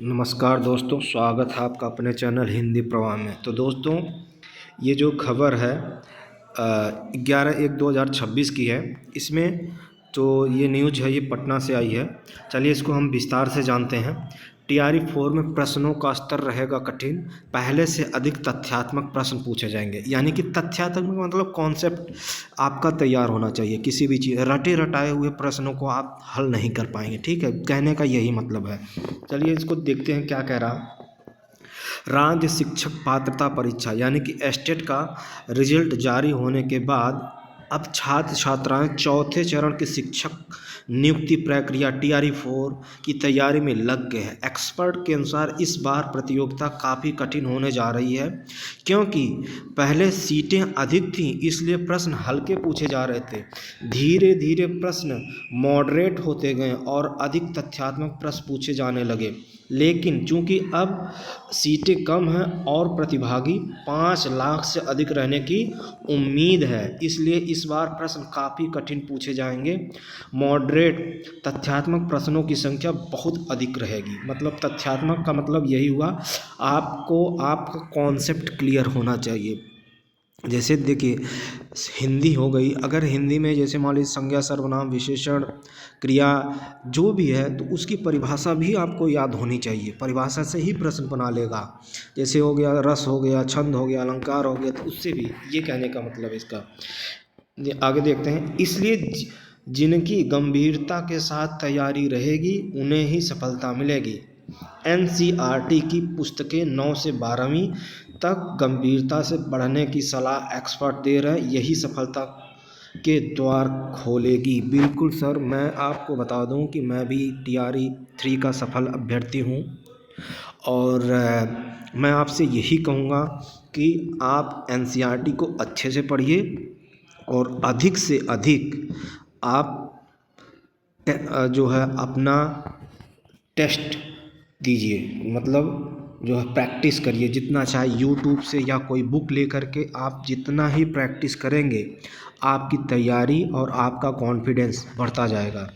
नमस्कार दोस्तों, स्वागत है आपका अपने चैनल हिंदी प्रवाह में। तो दोस्तों, ये जो खबर है 11/1/2026 की है। इसमें तो ये न्यूज़ है, ये पटना से आई है। चलिए इसको हम विस्तार से जानते हैं। TRE 4 में प्रश्नों का स्तर रहेगा कठिन, पहले से अधिक तथ्यात्मक प्रश्न पूछे जाएंगे। यानी कि तथ्यात्मक मतलब कॉन्सेप्ट आपका तैयार होना चाहिए। किसी भी चीज़ रटे रटाए हुए प्रश्नों को आप हल नहीं कर पाएंगे। ठीक है, कहने का यही मतलब है। चलिए इसको देखते हैं क्या कह रहा। राज्य शिक्षक पात्रता परीक्षा यानी कि एस्टेट का रिजल्ट जारी होने के बाद अब छात्र छात्राएं चौथे चरण की शिक्षक नियुक्ति प्रक्रिया TRE 4 की तैयारी में लग गए हैं। एक्सपर्ट के अनुसार इस बार प्रतियोगिता काफ़ी कठिन होने जा रही है, क्योंकि पहले सीटें अधिक थीं, इसलिए प्रश्न हल्के पूछे जा रहे थे। धीरे धीरे प्रश्न मॉडरेट होते गए और अधिक तथ्यात्मक प्रश्न पूछे जाने लगे। लेकिन चूंकि अब सीटें कम हैं और प्रतिभागी 5 लाख से अधिक रहने की उम्मीद है, इसलिए इस बार प्रश्न काफ़ी कठिन पूछे जाएंगे। मॉडरेट तथ्यात्मक प्रश्नों की संख्या बहुत अधिक रहेगी। मतलब तथ्यात्मक का मतलब यही हुआ, आपको आपका कॉन्सेप्ट क्लियर होना चाहिए। जैसे देखिए, हिंदी हो गई, अगर हिंदी में जैसे मान लीजिए संज्ञा सर्वनाम विशेषण क्रिया जो भी है, तो उसकी परिभाषा भी आपको याद होनी चाहिए। परिभाषा से ही प्रश्न बना लेगा। जैसे हो गया रस, हो गया छंद, हो गया अलंकार, हो गया, तो उससे भी ये कहने का मतलब इसका। आगे देखते हैं। इसलिए जिनकी गंभीरता के साथ तैयारी रहेगी उन्हें ही सफलता मिलेगी। NCERT की पुस्तकें 9 से 12वीं तक गंभीरता से पढ़ने की सलाह एक्सपर्ट दे रहे हैं। यही सफलता के द्वार खोलेगी। बिल्कुल सर, मैं आपको बता दूं कि मैं भी TRE 3 का सफल अभ्यर्थी हूं और मैं आपसे यही कहूँगा कि आप NCERT को अच्छे से पढ़िए और अधिक से अधिक आप जो है अपना टेस्ट दीजिए। मतलब जो है प्रैक्टिस करिए जितना, चाहे यूट्यूब से या कोई बुक लेकर के। आप जितना ही प्रैक्टिस करेंगे, आपकी तैयारी और आपका कॉन्फिडेंस बढ़ता जाएगा।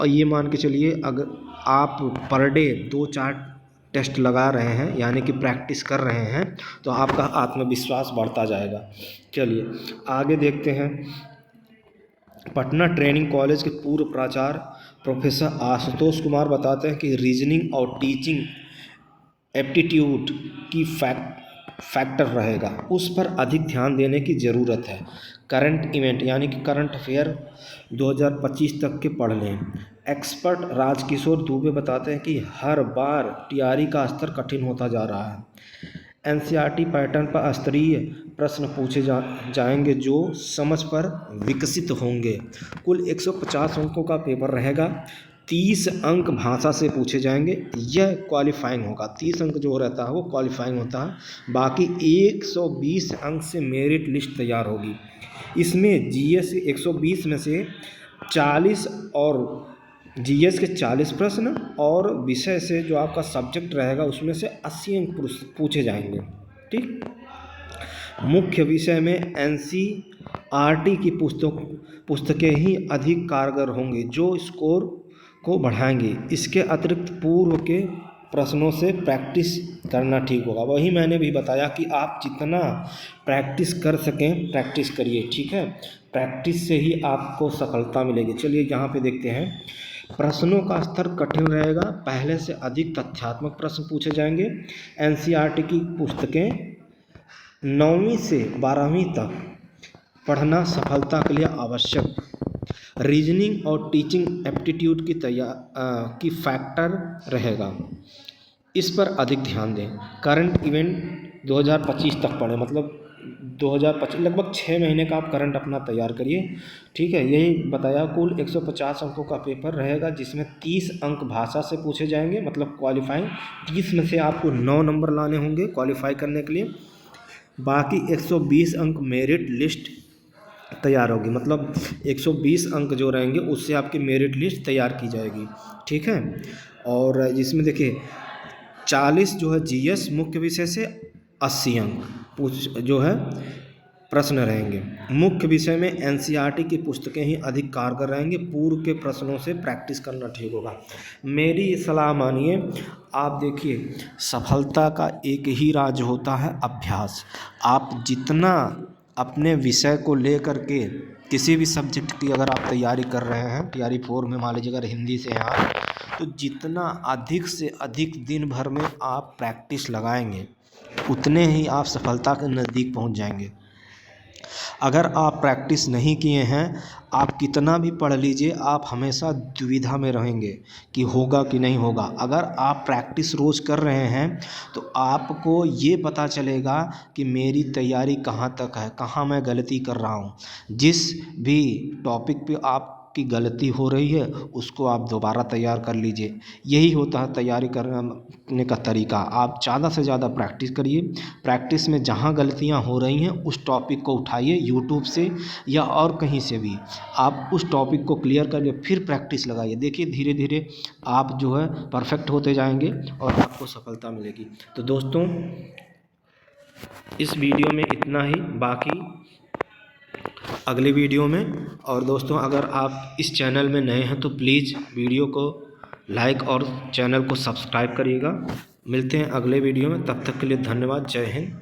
ये मान के चलिए, अगर आप पर डे 2-4 टेस्ट लगा रहे हैं, यानी कि प्रैक्टिस कर रहे हैं, तो आपका आत्मविश्वास बढ़ता जाएगा। चलिए आगे देखते हैं। पटना ट्रेनिंग कॉलेज के पूर्व प्राचार्य प्रोफेसर आशुतोष कुमार बताते हैं कि रीजनिंग और टीचिंग एप्टीट्यूड की फैक्टर रहेगा, उस पर अधिक ध्यान देने की ज़रूरत है। करंट इवेंट यानी कि करंट अफेयर 2025 तक के पढ़ लें। एक्सपर्ट राजकिशोर दुबे बताते हैं कि हर बार TRE का स्तर कठिन होता जा रहा है। NCERT पैटर्न पर स्तरीय प्रश्न पूछे जाएंगे जो समझ पर विकसित होंगे। कुल 150 अंकों का पेपर रहेगा। 30 अंक भाषा से पूछे जाएंगे, यह क्वालिफाइंग होगा। 30 अंक जो रहता है वो क्वालिफाइंग होता है। बाकी 120 अंक से मेरिट लिस्ट तैयार होगी। इसमें GS 120 में से 40 और GS के 40 प्रश्न और विषय से जो आपका सब्जेक्ट रहेगा उसमें से 80 अंक पूछे जाएंगे। ठीक, मुख्य विषय में NCERT की पुस्तकें ही अधिक कारगर होंगी जो स्कोर को बढ़ाएंगे। इसके अतिरिक्त पूर्व के प्रश्नों से प्रैक्टिस करना ठीक होगा। वही मैंने भी बताया कि आप जितना प्रैक्टिस कर सकें प्रैक्टिस करिए। ठीक है, प्रैक्टिस से ही आपको सफलता मिलेगी। चलिए यहाँ पे देखते हैं। प्रश्नों का स्तर कठिन रहेगा, पहले से अधिक तथ्यात्मक प्रश्न पूछे जाएंगे। NCERT की पुस्तकें 9वीं से 12वीं तक पढ़ना सफलता के लिए आवश्यक। रीजनिंग और टीचिंग एप्टीट्यूड की फैक्टर रहेगा, इस पर अधिक ध्यान दें। करंट इवेंट 2025 तक पढ़ें, मतलब 2025 लगभग 6 महीने का आप करंट अपना तैयार करिए। ठीक है, यही बताया। कुल 150 अंकों का पेपर रहेगा जिसमें 30 अंक भाषा से पूछे जाएंगे, मतलब क्वालिफाइंग। 30 में से आपको 9 नंबर लाने होंगे क्वालिफाई करने के लिए। बाकी 120 अंक मेरिट लिस्ट तैयार होगी, मतलब 120 अंक जो रहेंगे उससे आपकी मेरिट लिस्ट तैयार की जाएगी। ठीक है, और जिसमें देखिए 40 जो है GS मुख्य विषय से, 80 अंक जो है प्रश्न रहेंगे। मुख्य विषय में एनसीईआरटी की पुस्तकें ही अधिक कारगर रहेंगे। पूर्व के प्रश्नों से प्रैक्टिस करना ठीक होगा। मेरी सलाह मानिए, आप देखिए, सफलता का एक ही राज होता है, अभ्यास। आप जितना अपने विषय को लेकर के किसी भी सब्जेक्ट की अगर आप तैयारी कर रहे हैं, तैयारी 4 में मान लीजिए अगर हिंदी से हैं आप, तो जितना अधिक से अधिक दिन भर में आप प्रैक्टिस लगाएंगे, उतने ही आप सफलता के नज़दीक पहुंच जाएंगे। अगर आप प्रैक्टिस नहीं किए हैं, आप कितना भी पढ़ लीजिए, आप हमेशा दुविधा में रहेंगे कि होगा कि नहीं होगा। अगर आप प्रैक्टिस रोज़ कर रहे हैं तो आपको ये पता चलेगा कि मेरी तैयारी कहाँ तक है, कहाँ मैं गलती कर रहा हूँ। जिस भी टॉपिक पे आपकी गलती हो रही है उसको आप दोबारा तैयार कर लीजिए। यही होता है तैयारी करने का तरीका। आप ज़्यादा से ज़्यादा प्रैक्टिस करिए। प्रैक्टिस में जहाँ गलतियाँ हो रही हैं उस टॉपिक को उठाइए, यूट्यूब से या और कहीं से भी आप उस टॉपिक को क्लियर करिए, फिर प्रैक्टिस लगाइए। देखिए धीरे धीरे आप जो है परफेक्ट होते जाएंगे और आपको सफलता मिलेगी। तो दोस्तों, इस वीडियो में इतना ही, बाकी अगले वीडियो में। और दोस्तों, अगर आप इस चैनल में नए हैं तो प्लीज़ वीडियो को लाइक और चैनल को सब्सक्राइब करिएगा। मिलते हैं अगले वीडियो में, तब तक के लिए धन्यवाद। जय हिंद।